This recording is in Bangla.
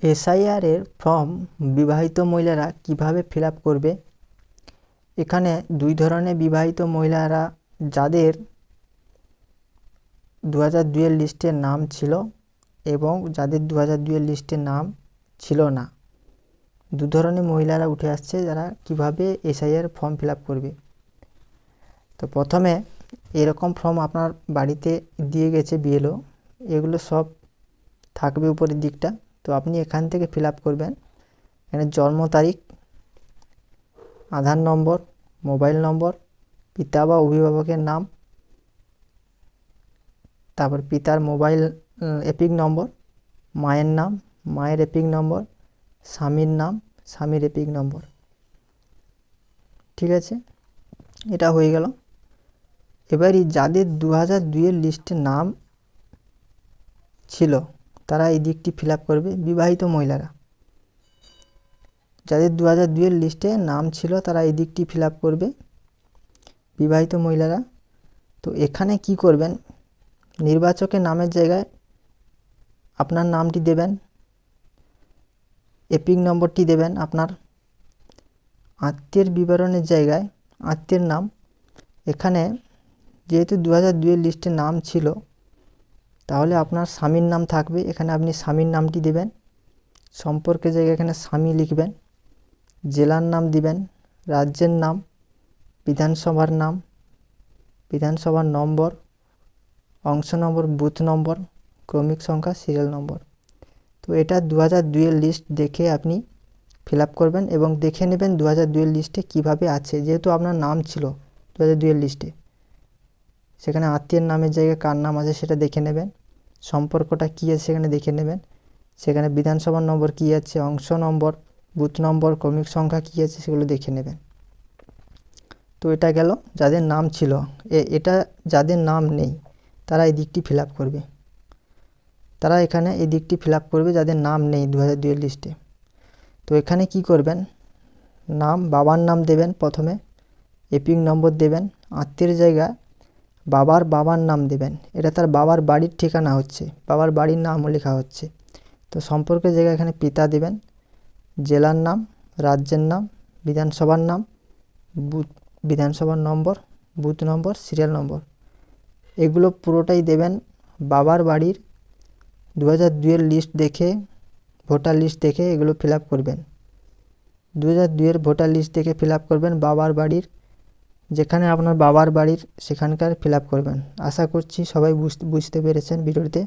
এসআইআর এর ফর্ম বিবাহিত মহিলারা কিভাবে ফিল আপ করবে। এখানে দুই ধরনের বিবাহিত মহিলারা, যাদের 2002 এর লিস্টে নাম ছিল এবং যাদের 2002 এর লিস্টে নাম ছিল না, দু ধরনের মহিলারা উঠে আসছে যারা কিভাবে এসআইআর ফর্ম ফিল আপ করবে। তো প্রথমে এরকম ফর্ম আপনার বাড়িতে দিয়ে গেছে বিএলও, এগুলো সব থাকবে উপরের দিকটা। তো আপনি এখান থেকে ফিল আপ করবেন। এখানে জন্ম তারিখ, আধার নম্বর, মোবাইল নম্বর, পিতা বা অভিভাবকের নাম, তারপর পিতার মোবাইল এপিক নম্বর, মায়ের নাম, মায়ের এপিক নম্বর, স্বামীর নাম, স্বামীর এপিক নম্বর। ঠিক আছে, এটা হয়ে গেল। এবারই যাদের 2002 এর লিস্টে নাম ছিল তারা এই দিকটি ফিল আপ করবে। বিবাহিত মহিলারা, যাদের 2002 এর লিস্টে নাম ছিল তারা এই দিকটি ফিল আপ করবে, বিবাহিত মহিলারা। তো এখানে কি করবেন, নির্বাচকের নামের জায়গায় আপনার নামটি দেবেন, এপিক নম্বরটি দেবেন আপনার। আত্মীয়ের বিবরণের জায়গায় আত্মীয়ের নাম, এখানে যেহেতু 2002 এর লিস্টে নাম ছিল তাহলে আপনার স্বামীর নাম থাকবে, এখানে আপনি স্বামীর নামটি দেবেন। সম্পর্কের জায়গায় এখানে স্বামী লিখবেন। জেলার নাম দিবেন, রাজ্যের নাম, বিধানসভার নাম, বিধানসভার নম্বর, অংশ নম্বর, বুথ নম্বর, ক্রমিক সংখ্যা, সিরিয়াল নম্বর। তো এটা 2002 এর লিস্ট দেখে আপনি ফিল আপ করবেন এবং দেখে নেবেন 2002 এর লিস্টে কীভাবে আছে। যেহেতু আপনার নাম ছিল 2002 এর লিস্টে, সেখানে আত্মীয়ের নামের জায়গায় কার নাম আছে সেটা দেখে নেবেন। সম্পর্কটা কী আছে সেখানে দেখে নেবেন। সেখানে বিধানসভার নম্বর কী আছে, অংশ নম্বর, বুথ নম্বর, ক্রমিক সংখ্যা কী আছে সেগুলো দেখে নেবেন। তো এটা গেল যাদের নাম ছিল। এটা যাদের নাম নেই তারা এই দিকটি ফিল আপ করবে, তারা এখানে এই দিকটি ফিল আপ করবে যাদের নাম নেই 2002 এর লিস্টে। তো এখানে কি করবেন, নাম, বাবার নাম দেবেন প্রথমে, এপিক নম্বর দেবেন। আত্মীয়ের জায়গায় বাবার নাম দেবেন, এটা তার বাবার বাড়ির ঠিকানা হচ্ছে, বাবার বাড়ির নামও লেখা হচ্ছে। তো সম্পর্কের জায়গায় এখানে পিতা দেবেন, জেলার নাম, রাজ্যের নাম, বিধানসভার নাম, বিধানসভার নম্বর, বুথ নম্বর, সিরিয়াল নম্বর, এগুলো পুরোটাই দেবেন। বাবার বাড়ির 2002 এর লিস্ট দেখে, ভোটার লিস্ট দেখে এগুলো ফিল আপ করবেন। 2002 এর ভোটার লিস্ট দেখে ফিল আপ করবেন। বাবার বাড়ির, যেখানে আপনার বাবার বাড়ির সেখানকার ফিল আপ করবেন। আশা করছি সবাই বুঝতে পেরেছেন ভিডিওতে।